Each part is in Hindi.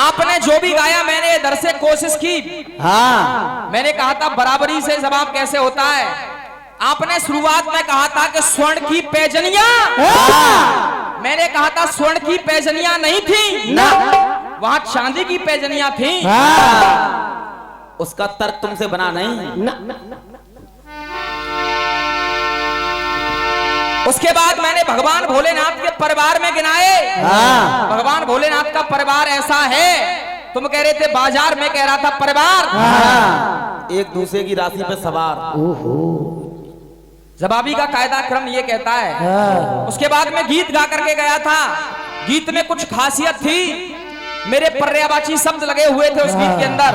आपने जो भी गाया मैंने इधर से कोशिश की। हाँ मैंने कहा था बराबरी से जवाब कैसे होता है। आपने शुरुआत में कहा था कि स्वर्ण की पैजनियां, मैंने कहा था स्वर्ण की पैजनियां नहीं थी ना, वहां चांदी की पैजनियां थी। उसका तर्क तुमसे बना नहीं ना। उसके बाद मैंने भगवान भोलेनाथ के परिवार में गिनाए। भगवान भोलेनाथ का परिवार ऐसा है, तुम कह रहे थे बाजार में, कह रहा था परिवार। एक दूसरे की राशि पे सवार। जवाबी का कायदा क्रम ये कहता है। उसके बाद मैं गीत गा करके गया था। गीत में कुछ खासियत थी, मेरे पर्यायवाची शब्द लगे हुए थे उस गीत के अंदर।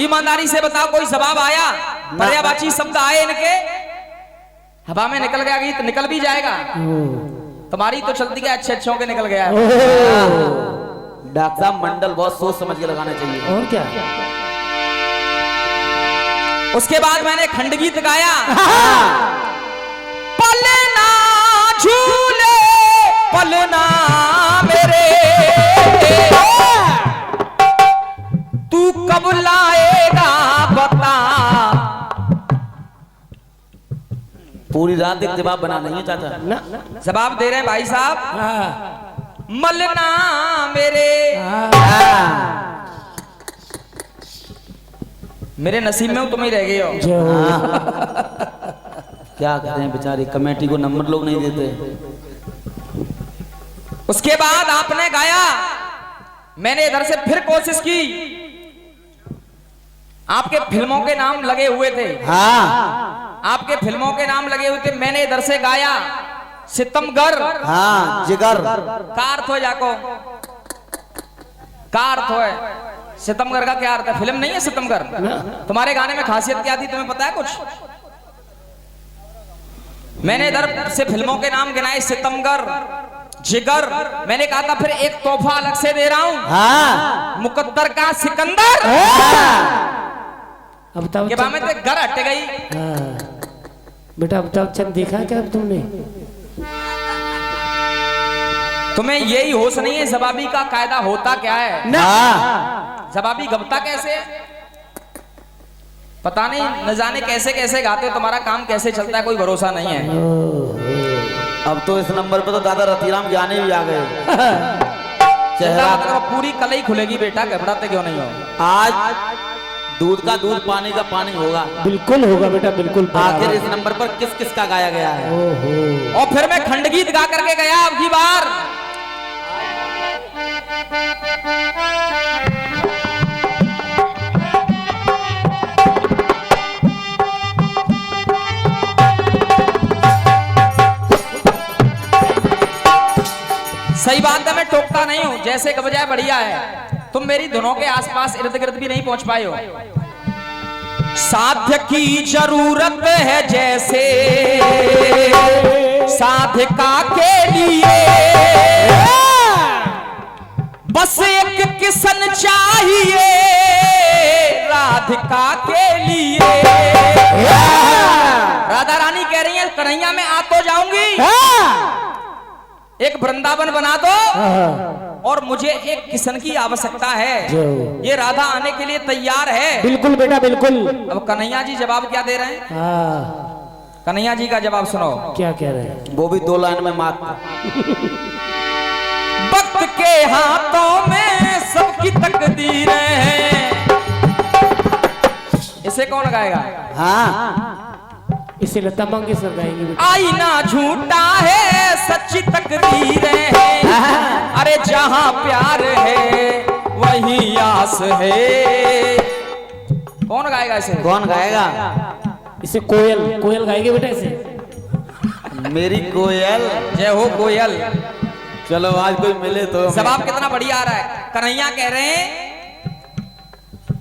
ईमानदारी से बताओ कोई जवाब आया? पर्यायवाची शब्द आए इनके? हवा में निकल गया गीत, निकल भी जाएगा। तुम्हारी तो चलती है अच्छे अच्छों के निकल गया। डॉक्टर साहब मंडल बहुत सोच समझ के लगाना चाहिए। और क्या? उसके बाद मैंने खंड गीत गाया। पलना झूले पलना मेरे, तू कब लाएगा बता। पूरी रात एक जवाब बना नहीं है चाचा ना। जवाब दे रहे हैं भाई साहब। मलना मेरे, मेरे नसीब में तुम ही रह गए हो। क्या कहते हैं बेचारी कमेटी को नंबर लोग नहीं देते। उसके बाद आपने गाया, मैंने इधर से फिर कोशिश की। आपके फिल्मों के नाम लगे हुए थे। आपके फिल्मों के नाम लगे हुए थे। मैंने इधर से गाया सितमगर। जिगर का अर्थ हो जाको? का अर्थ है सितमगर का? क्या अर्थ है? फिल्म नहीं है सितमगर। तुम्हारे गाने में खासियत क्या थी तुम्हें पता है कुछ? मैंने इधर से फिल्मों के नाम गिनाए, सितमगर, जिगर। मैंने कहा था फिर एक तोहफा अलग से दे रहा हूं, मुकद्दर का सिकंदर। अब तब के बाद में तो घर हट गई। बेटा अब तब चंद देखा क्या अब तुमने? तुम्हें यही होश नहीं है जवाबी का कायदा होता क्या है ना। जवाबी गबता कैसे है पता नहीं, न जाने कैसे कैसे गाते हो, तुम्हारा काम कैसे चलता है कोई भरोसा नहीं है। अब तो इस नंबर पे तो दादा रतिराम ज्ञानी भी आ गए। चेहरा मतलब पूरी कलई खुलेगी बेटा, घबराते क्यों नहीं हो? आज दूध का दूध पानी का पानी होगा। बिल्कुल होगा बेटा, बिल्कुल। आखिर इस नंबर पर किस किस का गाया गया है? और फिर मैं खंड गीत गा करके गया अब की बार। सही बात है, मैं टोकता नहीं हूं, जैसे का बजाय बढ़िया है। तुम मेरी धुनों के आसपास इर्द गिर्द भी नहीं पहुंच पाए हो। साध्य की जरूरत है जैसे साधिका के लिए, बस एक किसन चाहिए राधिका के लिए। राधा रानी कह रही है कन्हैया में आ तो जाऊंगी, एक वृंदावन बना दो और मुझे एक किशन की आवश्यकता है। ये राधा आने के लिए तैयार है। बिल्कुल बेटा बिल्कुल। अब कन्हैया जी जवाब क्या दे रहे हैं? कन्हैया जी का जवाब सुनो। क्या कह रहे हैं? वो भी 2 लाइन में मात। वक्त के हाथों में सबकी तकदीरें हैं। इसे कौन गाएगा? इसे लता मंगेशकर गाएंगे। आईना झूठा है सच्ची तकदीरें हैं, अरे जहां प्यार है वही आस है। कौन गाएगा इसे? कौन गाएगा इसे? कोयल। कोयल गाएंगे बेटा इसे। मेरी कोयल। जय हो कोयल। चलो आज कोई मिले तो। जवाब कितना बढ़िया आ रहा है। कन्हैया कह रहे हैं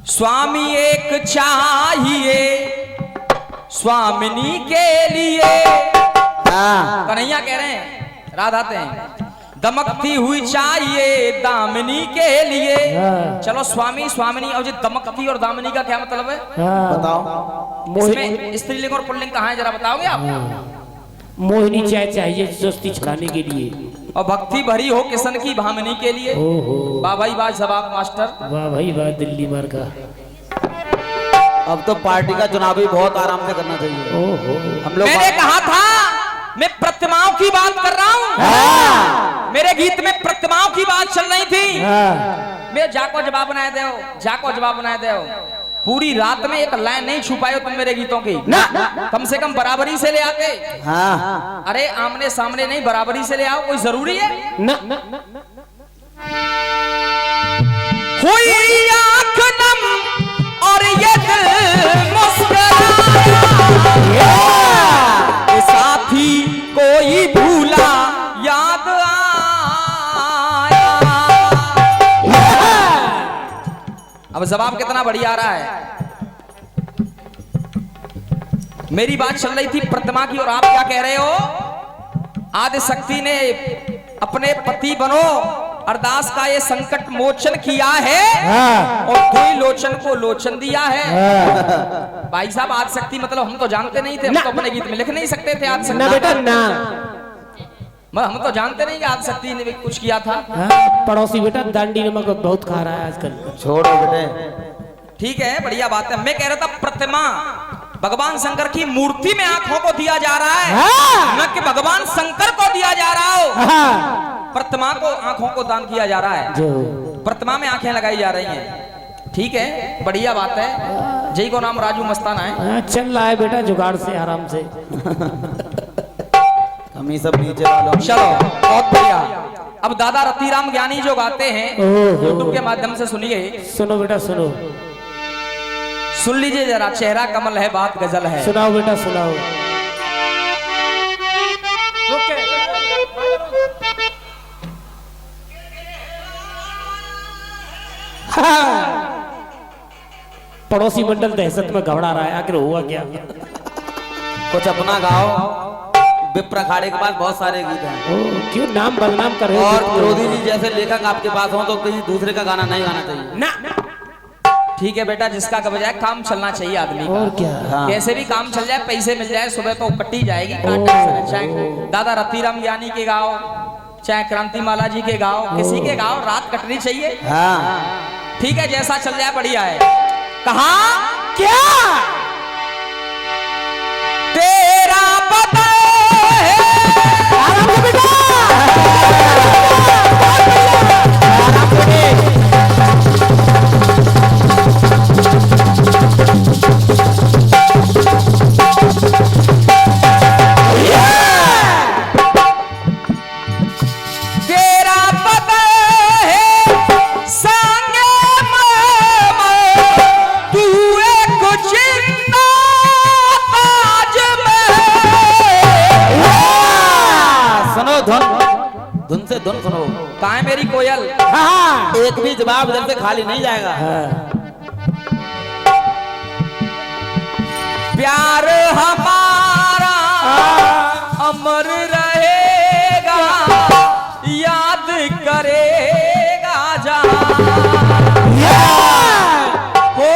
स्वामी एक चाहिए स्वामिनी के लिए। कन्हैया कह रहे हैं, राधाते हैं दमकती हुई चाहिए दामिनी के लिए। चलो स्वामी स्वामिनी, और जो दमकती और दामिनी का क्या मतलब है बताओ? इसमें स्त्रीलिंग और पुल्लिंग कहाँ है जरा बताओगे आप? मोहिनी चाय चाहिए सस्ती छुड़ाने के लिए। और भक्ति भरी हो किशन की भामनी के लिए। वाह भाई वाह जवाब मास्टर, वाह भाई वाह दिल्ली मार का। अब तो पार्टी का चुनाव भी बहुत आराम से करना चाहिए। हम लोग मैंने कहा था मैं प्रतिमाओं की बात कर रहा हूँ। मेरे गीत में प्रतिमाओं की बात चल रही थी। मैं जाको जवाब बनाए दे, जाको जवाब बनाए दे। पूरी रात में एक लाइन नहीं छुपाए तुम मेरे गीतों की ना। कम से कम बराबरी से ले आते। हाँ। अरे आमने सामने नहीं, बराबरी से ले आओ, कोई जरूरी है ना। हुई आंख नम और ये दिल मुस्कुराया, साथी कोई भूला याद आया। अब जवाब कितना बढ़िया आ रहा है। मेरी बात चल रही थी प्रतिमा की और आप क्या कह रहे हो? आदि शक्ति ने अपने पति बनो अरदास का ये संकट मोचन किया है और कोई लोचन को लोचन दिया है। भाई साहब आदि शक्ति मतलब हम तो जानते नहीं थे, हम तो अपने गीत में लिख नहीं सकते थे आदि शक्ति। ना बेटा ना, हम तो जानते नहीं कि आदि शक्ति ने भी कुछ किया था। पड़ोसी बेटा दांडी नमक बहुत खा रहा है आजकल। छोड़ो बेटे, ठीक है बढ़िया बात है। मैं कह रहा था प्रतिमा भगवान शंकर की मूर्ति में आंखों को दिया जा रहा है, न कि भगवान शंकर को दिया जा रहा हो। प्रतिमा को आंखों को दान किया जा रहा है, प्रतिमा में आंखें लगाई जा रही हैं। ठीक है बढ़िया बात है। जय को नाम राजू मस्ताना है। चल रहा है बेटा जुगाड़ से आराम से। हम ही सब नीचे वालों। चलो बहुत बढ़िया। अब दादा रतिराम ज्ञानी जो गाते हैं यूट्यूब के माध्यम से सुनिए। सुनो बेटा सुनो, सुन लीजिए जरा। चेहरा कमल है बात गजल है। सुनाओ बेटा सुनाओ। पड़ोसी मंडल दहशत में घबरा रहा है, आखिर हुआ क्या? कुछ अपना गाओ। विप्र अखाड़े के पास बहुत सारे गीत हैं। क्यों नाम बदनाम कर रहे हो? और विरोधी जी जैसे लेखक आपके पास हो तो कहीं दूसरे का गाना नहीं गाना चाहिए ना। ठीक है बेटा, जिसका का बजाय काम चलना चाहिए आदमी का। और क्या? हाँ। कैसे भी काम चल जाए, पैसे मिल जाए, सुबह तो कट्टी जाएगी। चाहे दादा रतिराम ज्ञानी के गाओ, चाहे क्रांति माला जी के गाओ, किसी के गाओ, रात कटनी चाहिए। हाँ। ठीक है जैसा चल जाए बढ़िया है। कहा क्या तेरा पता है धुन से धुन सुनो। कहाँ है मेरी कोयल? एक भी जवाब इधर से खाली नहीं जाएगा। प्यार हमारा अमर रहेगा, याद करेगा जहां हो।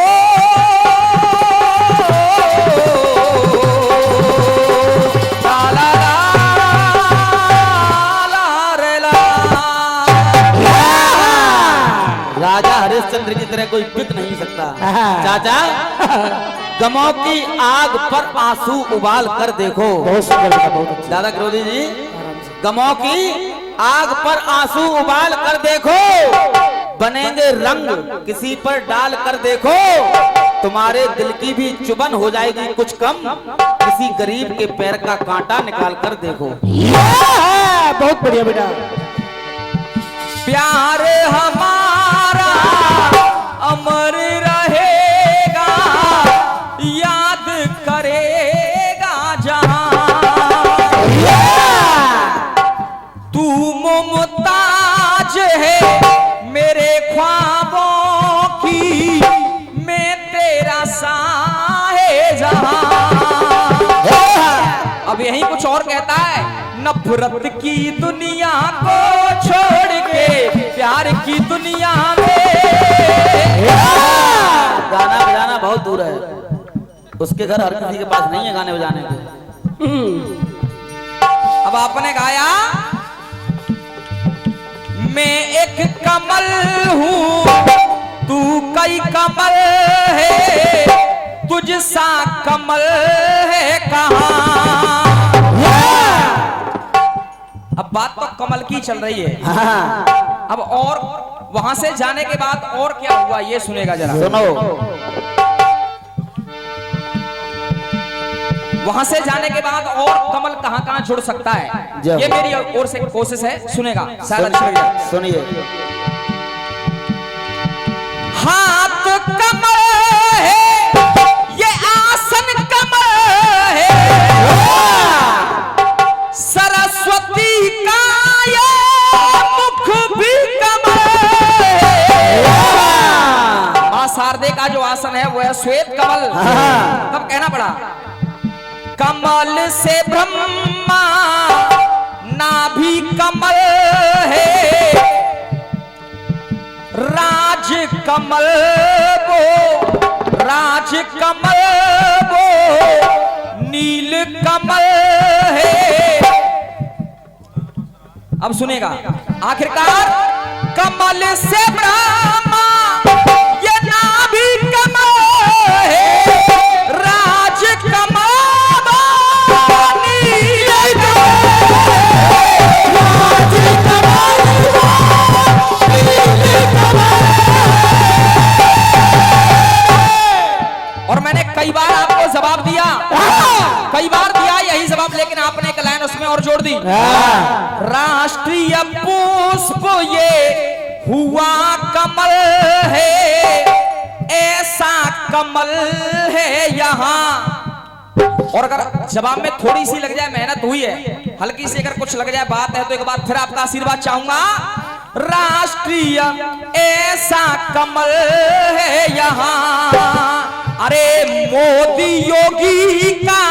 ला ला राजा हरिश्चंद्र की तरह कोई बिक नहीं सकता। चाचा गमों की आग पर आंसू उबाल कर देखो। बहुत सुंदर बेटा, बहुत अच्छा। दादा क्रोधी जी, गमों की आग पर आंसू उबाल कर देखो, बनेंगे रंग किसी पर डाल कर देखो। तुम्हारे दिल की भी चुभन हो जाएगी कुछ कम, किसी गरीब के पैर का कांटा निकाल कर देखो। बहुत बढ़िया बेटा। प्यार हमारा अमर रहेगा, याद करेगा जहां। तू मुमताज है मेरे ख्वाबों की, मैं तेरा साहिजहां। अब यही कुछ और कहता है, नफरत की दुनिया को छोड़ के प्यार की दुनिया में। गाना बजाना बहुत दूर है, उसके घर हर किसी के पास नहीं है गाने बजाने के। अब आपने गाया मैं एक कमल हूँ तू कई कमल है, तुझसा कमल है कहाँ। अब बात तो कमल की चल रही है। अब और वहां से जाने के बाद और क्या हुआ ये सुनेगा जरा। सुनो। वहां से जाने के बाद और कमल कहां कहां जुड़ सकता है, ये मेरी ओर से कोशिश है। सुनेगा शायद अच्छा लगे। सुनिए। हाथ कमल है, ये आसन कमल है, सरस्वती का ये मुख भी कमल है। मां शारदे का जो आसन है वो है श्वेत कमल। तब कहना पड़ा कमल से ब्रह्मा नाभि कमल है, राज कमल वो राज कमल वो नील कमल है। अब सुनेगा आखिरकार कमल से ब्रह्मा ये नाभि कमल है, राज कमल और मैंने कई बार आपको जवाब दिया, कई बार दिया यही जवाब, लेकिन आपने एक लाइन उसमें और जोड़ दी। राष्ट्रीय पुष्प ये हुआ कमल है, ऐसा कमल है यहाँ। और अगर जवाब में थोड़ी सी लग जाए, मेहनत हुई है, हल्की सी अगर कुछ लग जाए बात है, तो एक बार फिर आपका आशीर्वाद चाहूंगा। राष्ट्रीय ऐसा कमल है यहाँ। अरे मोदी योगी का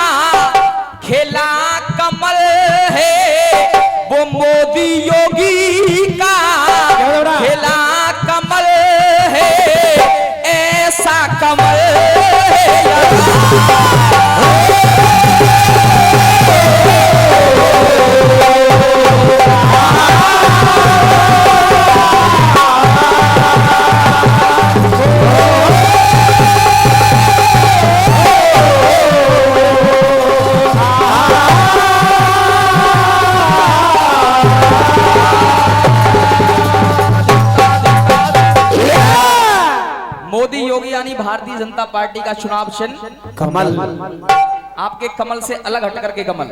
खेला कमल है, वो मोदी योगी का खेला कमल है, ऐसा कमल है मोदी योगी यानी भारतीय जनता पार्टी का चुनाव चिन्ह कमल। आपके कमल से अलग हट करके कमल।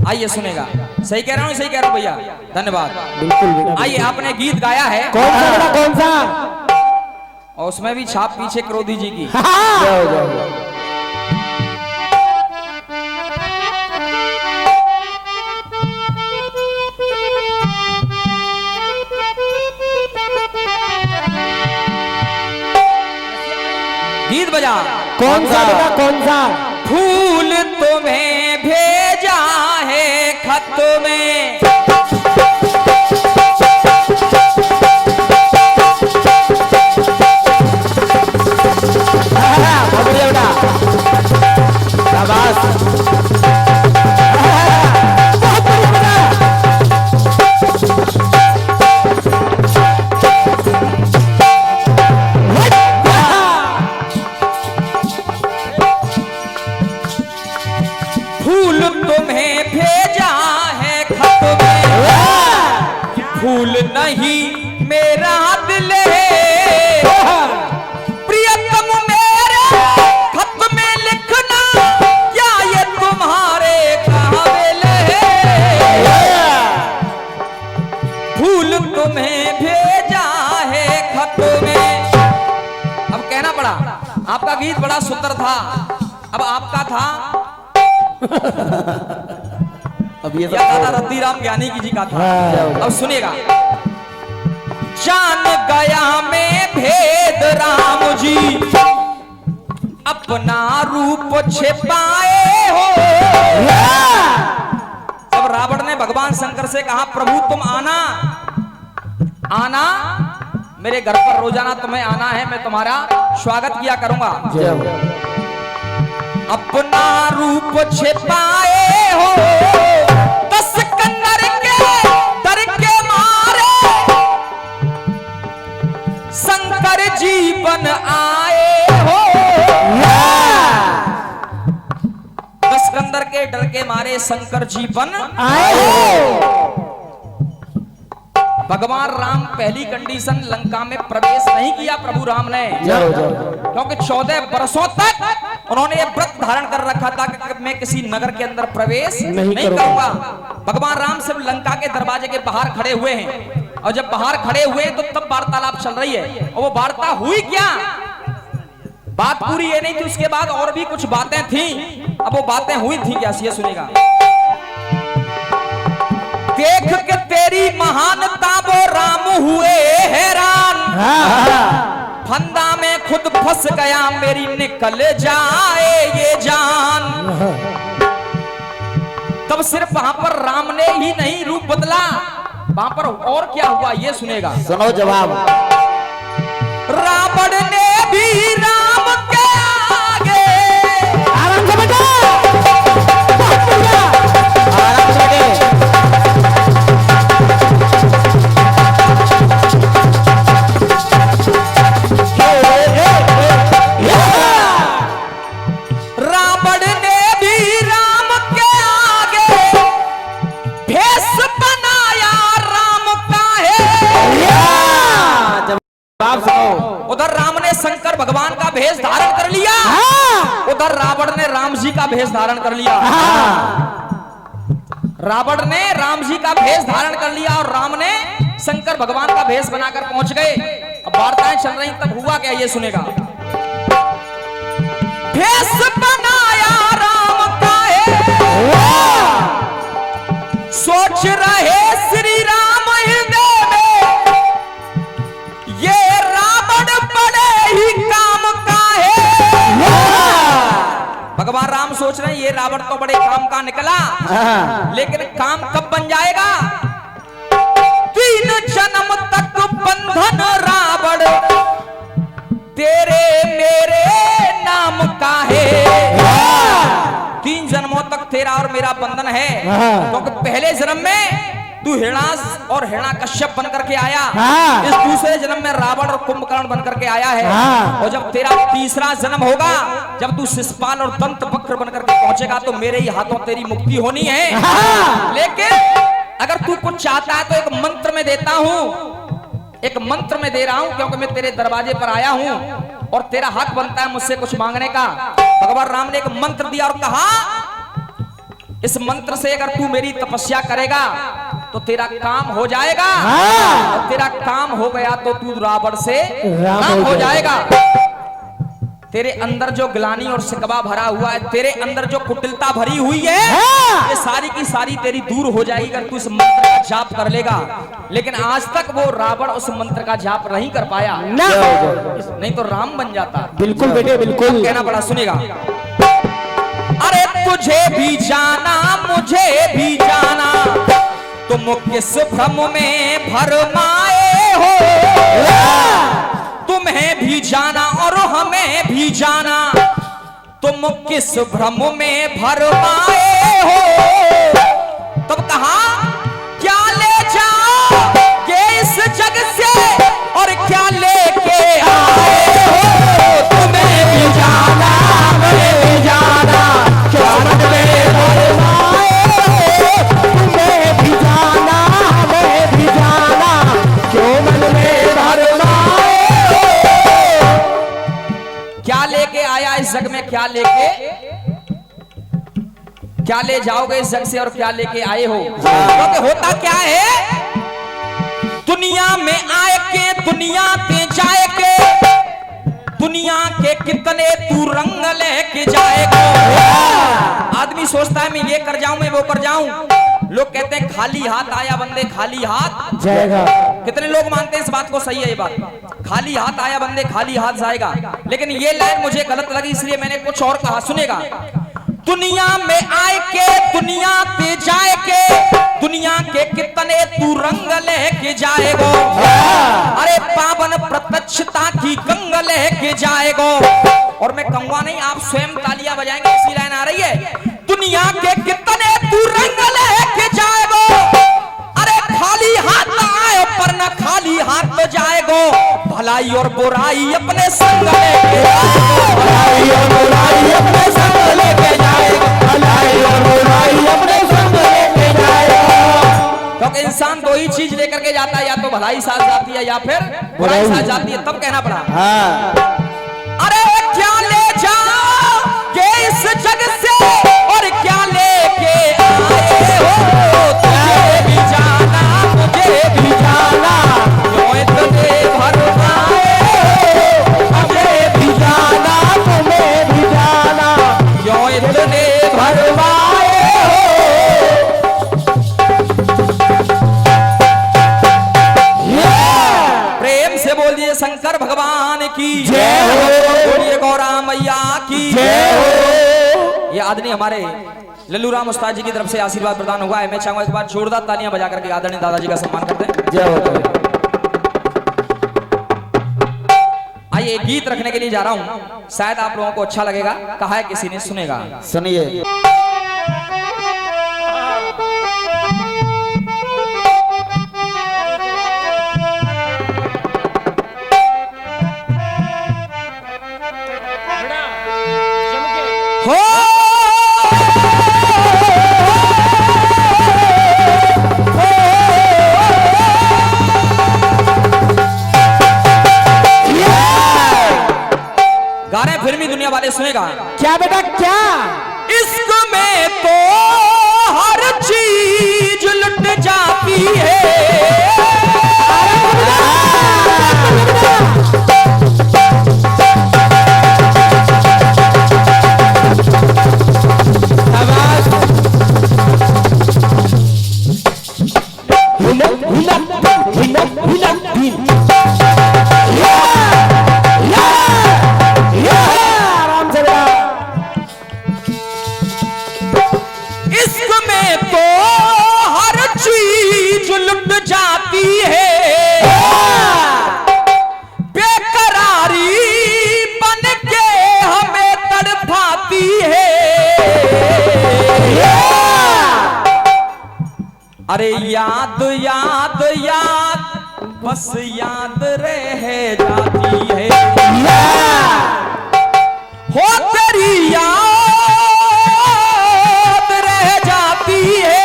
आइए सुनेगा। सही कह रहा हूँ, सही कह रहा हूँ भैया, धन्यवाद। बिल्कुल। आइए आपने गीत गाया है, कौन सा बेटा, कौन सा? और उसमें भी छाप पीछे क्रोधी जी की। गीत बजा। कौन सा बेटा, कौन सा? फूल तुम्हें भेजा है खत में, फूल तुम्हें भेजा है खत में, फूल नहीं मेरा दिल है, प्रियतम मेरे खत में लिखना क्या ये तुम्हारे काबिल है। फूल तुम्हें भेजा है खत में। अब कहना पड़ा आपका गीत बड़ा सुंदर था, अब आपका था अब ये क्या था? रत्तीराम ज्ञानी की जी का था। अब सुनिएगा। जान गया मैं भेद राम जी, अपना रूप छिपाए हो। अब रावण ने भगवान शंकर से कहा प्रभु तुम आना, आना मेरे घर पर रोजाना तुम्हें आना है, मैं तुम्हारा स्वागत किया करूंगा। अपना रूप छिपाए हो, 10 कन्नर के दर के मार के डर के मारे शंकर जी बन भगवान राम पहली कंडीशन लंका में प्रवेश नहीं किया प्रभु राम ने, क्योंकि 14 वर्षों तक उन्होंने ये व्रत धारण कर रखा था कि मैं किसी नगर के अंदर प्रवेश नहीं करूंगा। भगवान राम सिर्फ लंका के दरवाजे के बाहर खड़े हुए हैं, और जब बाहर खड़े हुए तो तब वार्तालाप चल रही है। और वो वार्ता हुई क्या, बात पूरी ये नहीं थी, उसके बाद और भी कुछ बातें थी। अब वो बातें हुई थी क्या, ये सुनेगा। देख के तेरी महानता वो राम हुए हैरान, फंदा में खुद फंस गया मेरी निकल जाए ये जान। तब सिर्फ वहां पर राम ने ही नहीं रूप बदला, वहां पर और क्या हुआ ये सुनेगा। सुनो जवाब। रावण ने भी राम के आगे, आराम से बेटा, आराम से बेटे। रावण ने भी राम के आगे भेष बनाया राम का है। जवाब सुनो। उधर राम ने शंकर भगवान का भेष धारण कर लिया, उधर रावण ने राम जी का भेष धारण कर लिया। रावण ने राम जी का भेष धारण कर लिया और राम ने शंकर भगवान का भेष बनाकर पहुंच गए। अब वार्ताएं चल रही, तब हुआ क्या ये सुनेगा। भेष बनाया राम का है, सोच रहे श्री राम हृदय में, ये रावण बड़े ही काम का है। भगवान राम सोच रहे हैं ये रावण तो बड़े काम का निकला, लेकिन काम कब बन जाएगा। 3 जन्म तक बंधन रावण तेरे मेरे नाम का है। 3 जन्मों तक तेरा और मेरा बंधन है, क्योंकि पहले जन्म में तू हिरणास और हिरणाकश्यप बन करके आया, इस दूसरे जन्म में रावण और कुंभकर्ण बन करके आया है। और जब तेरा तीसरा जन्म होगा, जब तू शिशुपाल और दंत वक्र बन करके पहुंचेगा, तो मेरे ही हाथों तेरी मुक्ति होनी है। लेकिन अगर तू कुछ चाहता है तो एक मंत्र में देता हूं, एक मंत्र में दे रहा हूं, क्योंकि मैं तेरे दरवाजे पर आया हूं और तेरा हक बनता है मुझसे कुछ मांगने का। भगवान राम ने एक मंत्र दिया और कहा, इस मंत्र से अगर तू मेरी तपस्या करेगा तो तेरा काम हो जाएगा, और तेरा काम हो गया तो तू रावण से राम हो जाएगा। तेरे अंदर जो ग्लानि और शिकवा भरा हुआ है, तेरे अंदर जो कुटिलता भरी हुई है, ये सारी की सारी तेरी दूर हो जाएगी अगर तू इस मंत्र का जाप कर लेगा। लेकिन आज तक वो रावण उस मंत्र का जाप नहीं कर पाया, नहीं तो राम बन जाता। बिल्कुल बेटे बिल्कुल। कहना पड़ा, सुनेगा। अरे तुझे भी जाना मुझे भी जाना, तुम किस भ्रम में भरमाए हो। तुम्हें भी जाना और हमें भी जाना, तुम किस भ्रम में भरमाए हो। तब कहा, क्या ले जाओ के इस जग से और क्या लेके आए हो। तुम्हें भी जाना हमें भी जाना, क्या मन में भरमाए हो। तुम्हें भी जाना हमें भी जाना, क्यों मन में भरमाए। क्या लेके आया इस जग में, क्या ले जाओगे इस जग से और क्या लेके आए हो। क्योंकि होता क्या है, दुनिया में आए के दुनिया पे जाए के, दुनिया के कितने तू रंग लेके जाएगा। आदमी सोचता है मैं ये कर जाऊं मैं वो कर जाऊं, लोग कहते हैं खाली हाथ आया बंदे खाली हाथ जाएगा। कितने लोग मानते हैं इस बात को, सही है ये बात, खाली हाथ आया बंदे खाली हाथ जाएगा। लेकिन ये लाइन मुझे गलत लगी, इसलिए मैंने कुछ और कहा, सुनेगा। दुनिया में आए के दुनिया पे जाए के, दुनिया के कितने तू रंग लेके जाएगो। अरे पावन प्रत्यक्षता की गंग लेके जाएगो। और मैं कहूंगा नहीं, आप स्वयं तालियां बजाएंगे, ऐसी लाइन आ रही है। दुनिया के कितने तू रंग लेके जाएगो। अरे खाली हाथ आए पर न खाली हाथ तो जाएगो। भलाई और बुराई अपने संग लेके जाएगो, भलाई और बुराई अपने संग लेके जाएगो, भलाई और भाई अपने संग लेके जाएगा। क्योंकि इंसान दो ही चीज लेकर के जाता है, या तो भलाई साथ जाती है या फिर बुराई साथ जाती है। तब कहना पड़ा हाँ अरे क्या ले जाओगे इस जग से और क्या लेके आए हो, तुझे भी जाना मुझे भी जाना, क्यों इतने भरमाए हो, हमें भी जाना तुम्हें भी जाना, क्यों इतने भरमाए हो। प्रेम से बोलिए शंकर भगवान की जय हो। बोलिए गौरा मैया की जय हो। ये आदरणीय हमारे लल्लू राम उस्ताद जी की तरफ से आशीर्वाद प्रदान हुआ है। मैं चाहूंगा इस बार जोरदार तालियां बजा करके आदरणीय दादाजी का सम्मान करते हैं। जय हो। आइए एक गीत रखने के लिए जा रहा हूं, शायद आप लोगों को अच्छा लगेगा। कहा है किसी ने, सुनेगा। सुनिए। हो गा रहे हैं, फिल्मी दुनिया वाले सुनेगा। क्या बेटा क्या? इश्क में तो हर चीज लुट जाती है, इश्क में तो हर चीज लुट जाती है, बेकरारी बन के हमें तड़पाती है। अरे याद याद याद बस याद रह जाती है, हो तेरी याद रह जाती है।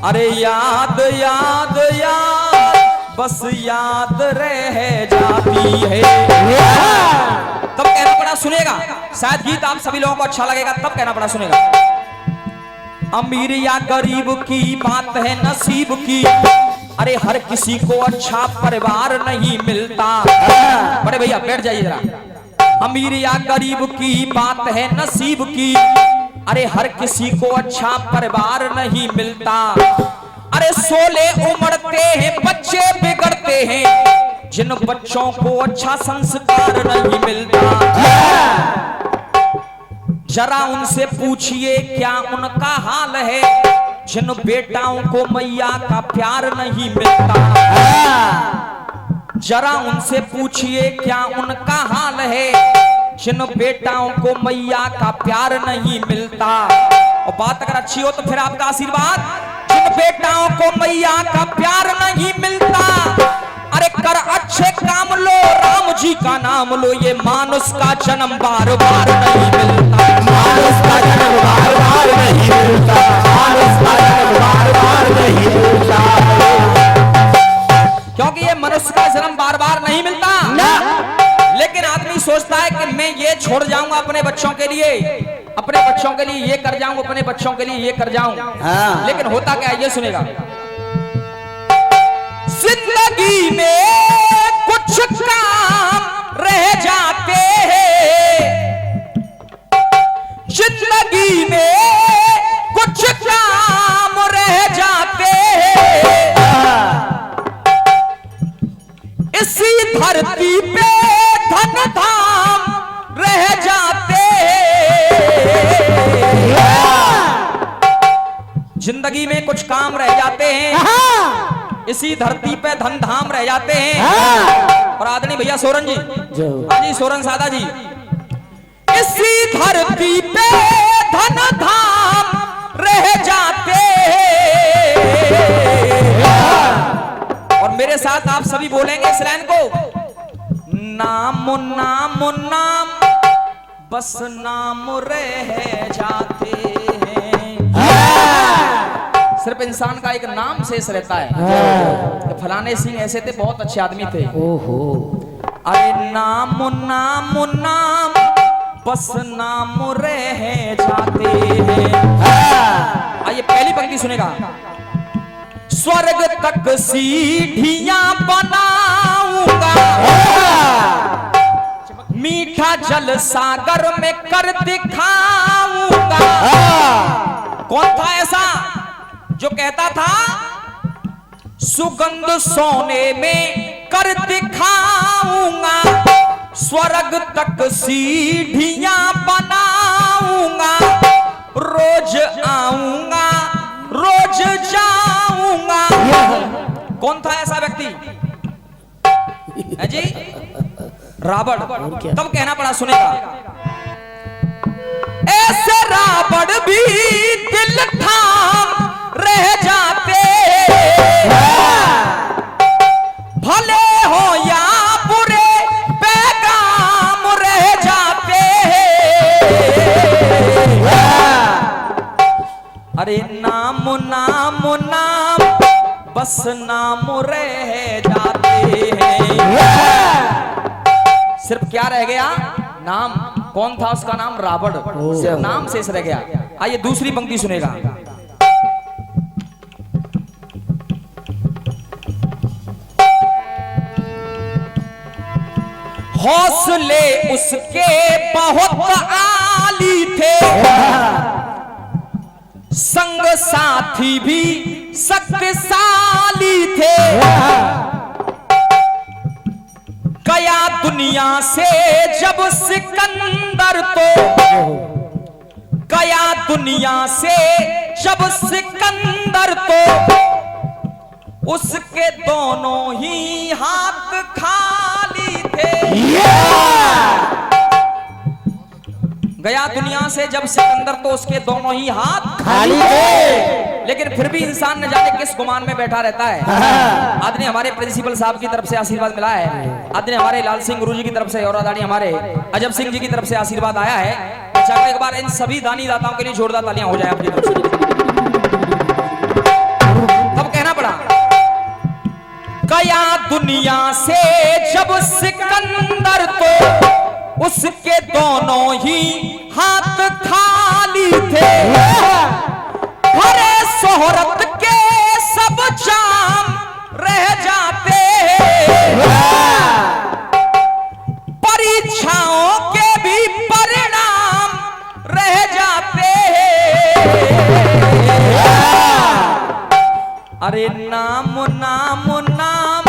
अरे याद याद याद बस याद रह जाती है। तब कहना पड़ा सुनेगा, शायद गीत आप सभी लोगों को अच्छा लगेगा। तब कहना पड़ा सुनेगा। अमीर या गरीब की बात है नसीब की, अरे हर किसी को अच्छा परिवार नहीं मिलता। बड़े भैया बैठ जाइए जरा। अमीर या गरीब की बात है नसीब की, अरे हर किसी को अच्छा परिवार नहीं मिलता। अरे सोले उमड़ते हैं बच्चे बिगड़ते हैं, जिन बच्चों को अच्छा संस्कार नहीं मिलता। जरा उनसे पूछिए क्या उनका हाल है, जिन बेटाओं को मैया का प्यार नहीं मिलता। जरा उनसे पूछिए क्या उनका हाल है, जिन बेटाओं को मैया का प्यार नहीं मिलता। और बात अगर अच्छी हो तो फिर आपका आशीर्वाद। जिन बेटाओं को मैया का प्यार नहीं मिलता, अरे कर अच्छे काम लो, राम जी का नाम लो, ये मानुष का जन्म बार बार नहीं मिलता। मानुष का जन्म बार बार नहीं मिलता, मानुष का जन्म बार बार नहीं मिलता। क्योंकि ये मनुष्य का जन्म बार बार नहीं मिलता ना। लेकिन आदमी सोचता है कि मैं ये छोड़ जाऊंगा अपने बच्चों के लिए, अपने बच्चों के लिए ये कर जाऊं, अपने बच्चों के लिए ये कर जाऊं। हाँ। लेकिन होता क्या है ये सुनेगा। जिंदगी में कुछ काम रह जाते हैं, जिंदगी में कुछ काम रह जाते हैं। इसी धरती पे धन धाम रह जाते हैं। जिंदगी में कुछ काम रह जाते हैं, इसी धरती पे धन धाम रह जाते हैं। और आदरणीय भैया सोरन जी, हाँ जी सोरन सादा जी, इसी धरती पे धन धाम रह जाते हैं। और मेरे साथ आप सभी बोलेंगे इस लाइन को। नाम नाम नाम बस नाम रह जाते हैं। सिर्फ इंसान का एक नाम शेष रहता है कि फलाने सिंह ऐसे थे, बहुत अच्छे आदमी थे। ओहो, अरे नाम नाम नाम बस नाम रह जाते हैं। आइए पहली पंक्ति सुनेगा। स्वर्ग तक सीढ़ियां बनाऊंगा, मीठा जल सागर में कर दिखाऊंगा। कौन था ऐसा जो कहता था सुगंध सोने में कर दिखाऊंगा, स्वर्ग तक सीढ़ियां बनाऊंगा, रोज आऊंगा रोज जाऊंगा। कौन था ऐसा व्यक्ति? है जी रावण। तब कहना पड़ा, सुनेगा। ऐसे रावण भी दिल थाम रह जाते, भले हो या बुरे पैगाम रह जाते। अरे नाम नाम नाम बस नाम रह जाते हैं। सिर्फ क्या रह गया? नाम। कौन था उसका नाम? रावण। सिर्फ नाम शेष रह गया। आइए दूसरी पंक्ति सुनेगा। हौसले उसके बहुत आली थे, संग साथी भी शक्तिशाली थे। गया दुनिया से जब सिकंदर, तो गया दुनिया से जब सिकंदर, तो उसके दोनों ही हाथ खाली थे। गया दुनिया से जब सिकंदर, तो उसके दोनों ही हाथ खाली थे। लेकिन फिर भी इंसान न जाने किस गुमान में बैठा रहता है। आज ने हमारे प्रिंसिपल साहब की तरफ से आशीर्वाद मिला है, आज ने हमारे लाल सिंह गुरु जी की तरफ से और आदरणीय हमारे अजब सिंह जी की तरफ से आशीर्वाद आया है। चाहे एक बार इन सभी दानी दाताओं के लिए जोरदार तालियां हो जाए अपनी तरफ से। तब कहना पड़ा, गया दुनिया से जब सिकंदर, तो उसके दोनों ही हाथ खाली थे। भरे शोहरत के सब जाम रह जाते, परीक्षाओं के भी परिणाम रह जाते। अरे नाम नाम नाम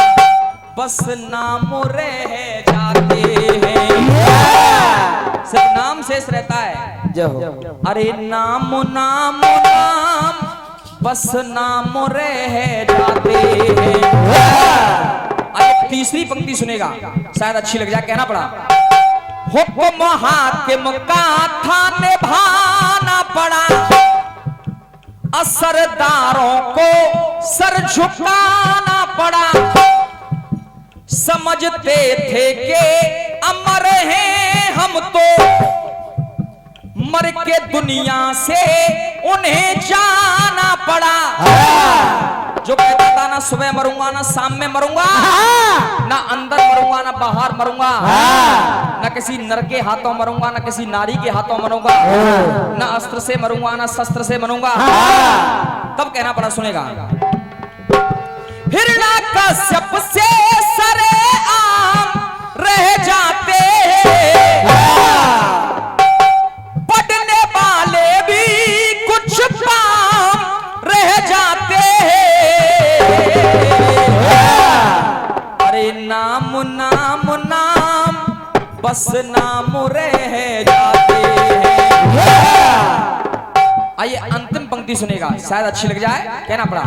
बस नाम रह जाते हैं। सिर्फ नाम शेष रहता है। अरे नाम नाम नाम बस नाम रह जाते हैं। आइए तीसरी पंक्ति सुनेगा, शायद अच्छी लग जाए। कहना पड़ा, हुक्म हाकिम का था निभाना पड़ा, असरदारों को सर झुकाना पड़ा। समझते थे कि अमर हैं हम, तो मर के दुनिया से उन्हें जाना पड़ा। जो कहता था ना सुबह मरूंगा ना शाम में मरूंगा, ना अंदर मरूंगा ना बाहर मरूंगा, ना किसी नर के हाथों मरूंगा ना किसी नारी के हाथों मरूंगा, ना अस्त्र से मरूंगा ना शस्त्र से मरूंगा। तब कहना पड़ा, सुनेगा। हिरण्याकश्यप से सरेआम रह जाते हैं, पढ़ने वाले भी कुछ पाम रह जाते हैं। अरे नाम नाम नाम बस नाम रह जाते हैं। आइए अंतिम पंक्ति सुनेगा, शायद अच्छी लग जाए। कहना पड़ा,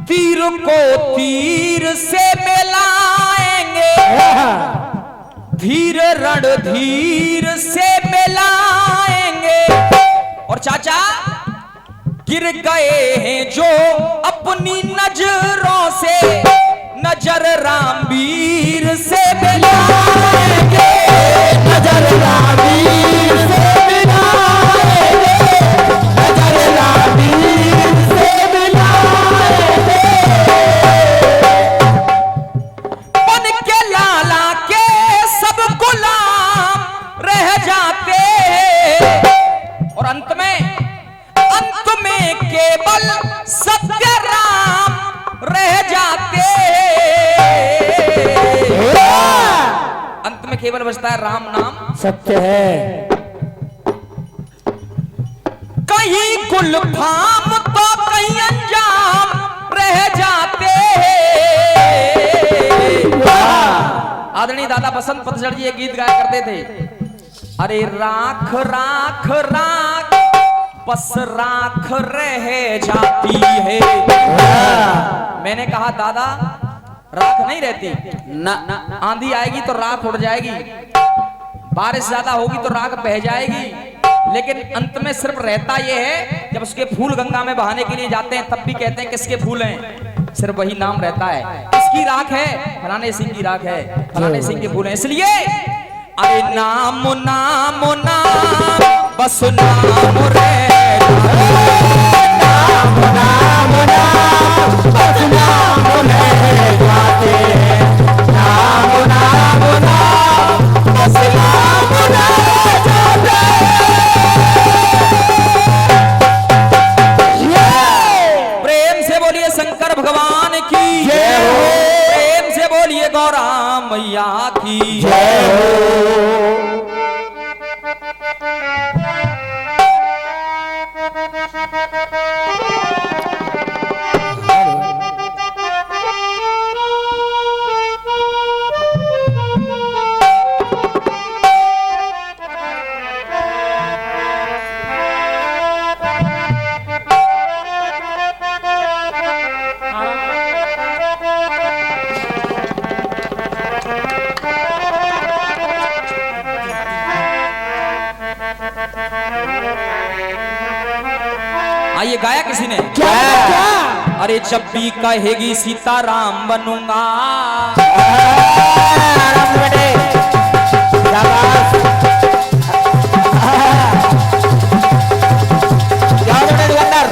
तीर को तीर से मिलाएंगे, धीर रणधीर से मिलाएंगे। और चाचा गिर गए हैं जो अपनी नजरों से, नजर रामवीर से मिलाएंगे, नजर रामवीर केवल बचता है राम नाम सत्य है। कहीं कुल फाम तो कहीं अंजाम रह जाते हैं। आदरणीय दादा बसंत पतझड़ जी ये गीत गाया करते थे, अरे राख राख राख बस राख रह जाती है। मैंने कहा दादा राख नहीं रहती ना, ना। आंधी आएगी तो राख उड़ जाएगी, बारिश ज्यादा होगी तो राख बह जाएगी, लेकिन अंत में सिर्फ रहता यह है जब उसके फूल गंगा में बहाने के लिए जाते हैं तब भी कहते हैं किसके फूल हैं, सिर्फ वही नाम रहता है। किसकी राख है? फलाने सिंह की राख है, फलाने सिंह के फूल हैं। इसलिए अरे नाम नाम नाम बस नाम रे नाम नाम नाम बस नाम रह जाते, नाम नाम नाम बस नाम रह जाते। प्रेम से बोलिए शंकर भगवान की जय हो, प्रेम से बोलिए गौरा मैया की जय हो। आइए गाया किसी ने क्या क्या? अरे जब भी कहेगी सीताराम बनूंगा, आराम से बैठे, शाबाश। जाओ बेटे दुकानदार।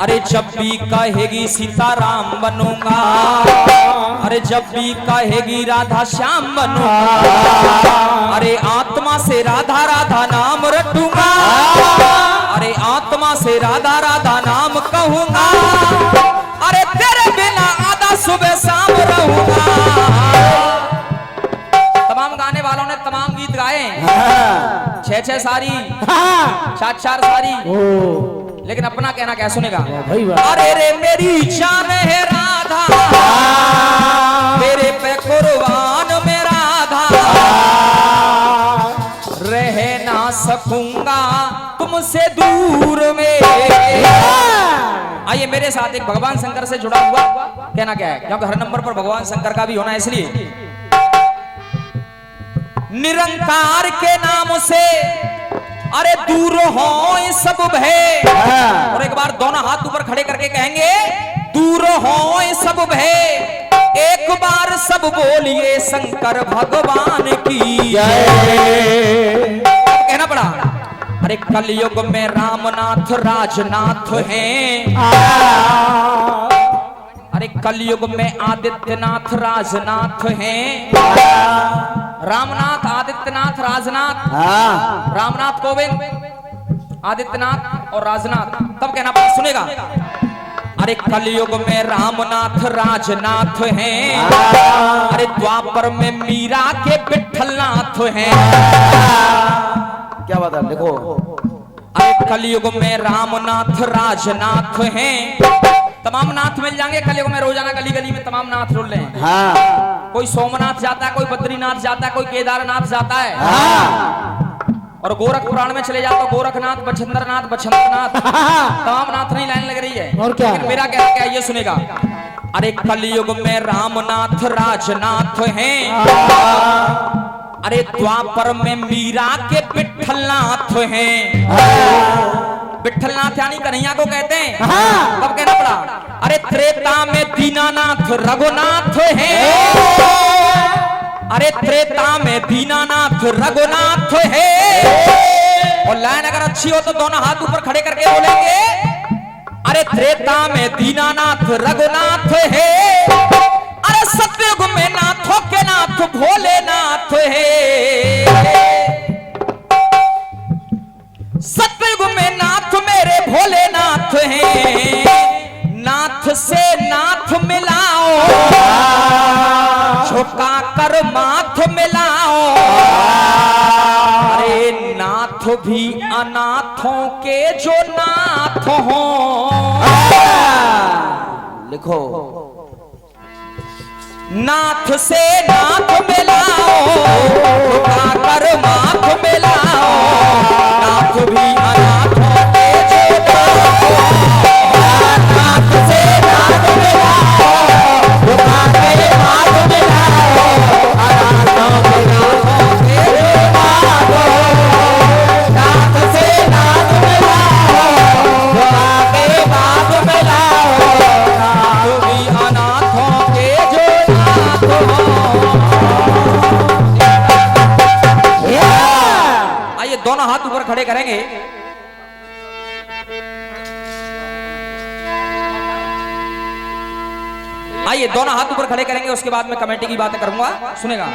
अरे जब भी कहेगी सीताराम बनूंगा, अरे जब भी कहेगी राधा श्याम बनूंगा, अरे आत्मा से राधा राधा नाम रटूंगा, अरे आत्मा से राधा राधा नाम कहूंगा, अरे तेरे बिना आधा सुबह शाम रहूंगा। तमाम गाने वालों ने तमाम गीत गाए, 6-6 सारी, 4-4 सारी, लेकिन अपना कहना क्या सुनेगा? अरे रे मेरी जान है राधा, तेरे पे कुर्बान में राधा, रह ना सकूंगा तुमसे दूर में। आइए मेरे साथ एक भगवान शंकर से जुड़ा हुआ कहना क्या है, क्योंकि हर नंबर पर भगवान शंकर का भी होना है, इसलिए निरंकार के नाम से अरे दूर हो सब भय, और एक बार दोनों हाथ ऊपर खड़े करके कहेंगे दूर हो सब भय, एक बार सब बोलिए शंकर भगवान की जय। कहना पड़ा अरे कलयुग में रामनाथ राजनाथ हैं, अरे कलयुग में आदित्यनाथ राजनाथ हैं, रामनाथ आदित्यनाथ राजनाथ, रामनाथ कोविंद आदित्यनाथ और राजनाथ। तब कहना पड़ा सुनेगा, अरे कलयुग में रामनाथ राजनाथ हैं, अरे द्वापर में मीरा के विठलनाथ हैं। क्या बात है, देखो अरे कलयुग में रामनाथ राजनाथ हैं, तमाम नाथ मिल जाएंगे कलयुग में, रोजाना गली गली में तमाम नाथ रुल रहे हैं। हाँ। कोई सोमनाथ जाता है, कोई बद्रीनाथ जाता है, कोई केदारनाथ जाता है, और गोरख पुराण में चले जाओ तो गोरखनाथ, बछंद्रनाथ, बछंद्रनाथ, तमाम नाथ नहीं लाइन लग रही है। और क्या? लेकिन मेरा कहना क्या ये सुनेगा, अरे कलयुग में रामनाथ राजनाथ हैं, अरे द्वापर में मीरा के विठलनाथ हैं। विठलनाथ यानी कन्हैया को कहते हैं। कब कहना पड़ा, अरे त्रेता में दीनानाथ रघुनाथ हैं, अरे त्रेता में दीनानाथ रघुनाथ है। और लाइन अगर अच्छी हो तो दोनों हाथ ऊपर खड़े करके बोलेंगे, अरे त्रेता में दीनानाथ रघुनाथ है, अरे सतयुग में नाथों के नाथ भोलेनाथ है। कर माथ मिलाओ। अरे नाथ भी अनाथों के जो नाथ हो। लिखो, नाथ से नाथ मिलाओ, झुका कर माथ मिलाओ। नाथ भी अनाथों के जो नाथ हो। नाथ से नाथ मिलाओ, झुका के माथ मिलाओ। अनाथों के जो नाथ हो। नाथ से नाथ मिलाओ, झुका के माथ मिलाओ। नाथ भी अनाथों के जो आइए दोनों हाथ ऊपर खड़े करेंगे। आइए दोनों हाथ ऊपर खड़े करेंगे, उसके बाद मैं कमेटी की बातें करूंगा, सुनेगा।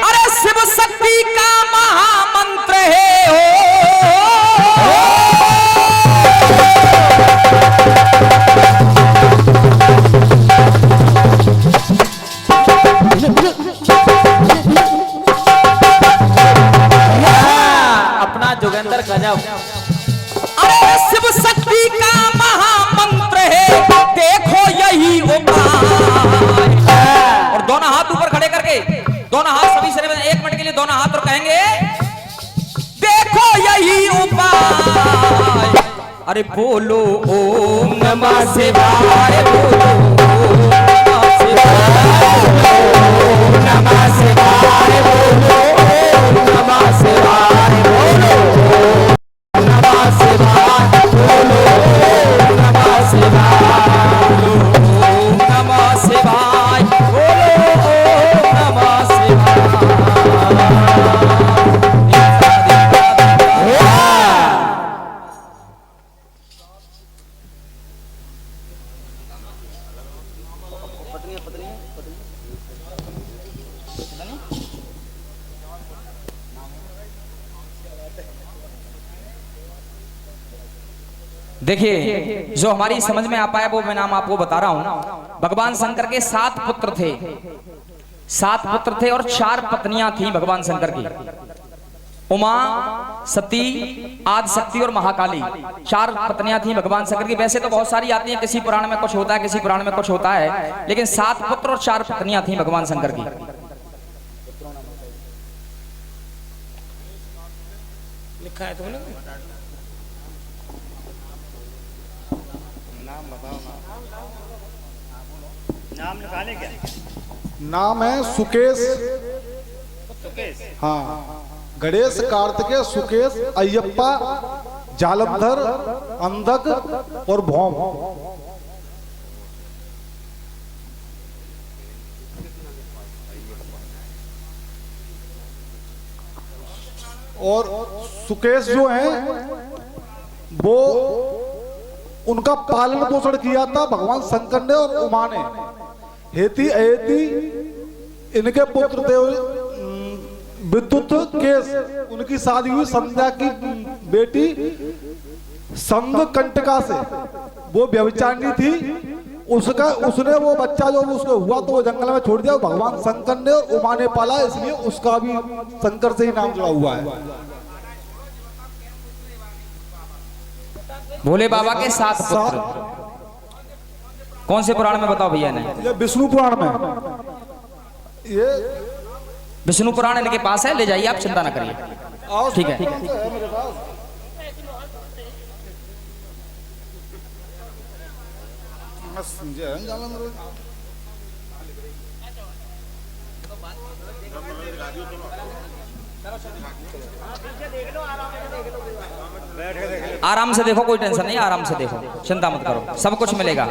अरे शिव शक्ति का महामंत्र है हो। अपना जोगेंद्र गजब। अरे शिव शक्ति का महामंत्र है, देखो यही उपाय। और दोनों हाथ ऊपर खड़े करके, दोनों हाथ सभी से 1 मिनट के लिए दोनों हाथ और कहेंगे देखो यही उपाय। अरे बोलो ओम नमः शिवाय, बोलो ओम नमः शिवाय, बोलो ओम नमः शिवाय, बोलो ओम नमः शिवाय, बोलो ओम नमः शिवाय, बोलो ओम नमः शिवाय, बोलो ओम नमः शिवाय। देखिए, जो हमारी समझ में आ पाया वो मैं नाम आपको बता रहा हूं। भगवान शंकर के 7 पुत्र थे, 7 पुत्र थे और 4 पत्नियां थी भगवान शंकर की। उमा, सती, आदिशक्ति और महाकाली, 4 पत्नियां थी भगवान शंकर की। वैसे तो बहुत सारी आती हैं, किसी पुराण में कुछ होता है, किसी पुराण में कुछ होता है, लेकिन 7 पुत्र और 4 पत्नियां थी भगवान शंकर की। लिखा है तुमने? नाम निकाले क्या? नाम है सुकेश। सुकेश। हाँ, गणेश, कार्तिकेय, सुकेश, अयप्पा, जालंधर, अंधक और भौम। और सुकेश जो हैं वो उनका पालन पोषण किया था भगवान शंकर ने और उमा ने। हेती अहेती इनके पुत्र थे। विद्युत केस, उनकी शादी हुई संध्या की बेटी संग कंटका से। वो व्यभिचारिणी थी। उसने वो बच्चा जो उसको हुआ तो वो जंगल में छोड़ दिया। भगवान शंकर ने और उमा ने पाला, इसलिए उसका भी शंकर से ही नाम जुड़ा हुआ है। भोले बाबा के 7 पुत्र। कौन से पुराण में बताओ भैया ने? ये विष्णु पुराण में। ये विष्णु पुराण इनके पास है, ले जाइए आप, चिंता ना करिए। ठीक है। मेरे पास आराम से देखो, कोई टेंशन नहीं, आराम से देखो, चिंता मत करो, सब कुछ मिलेगा।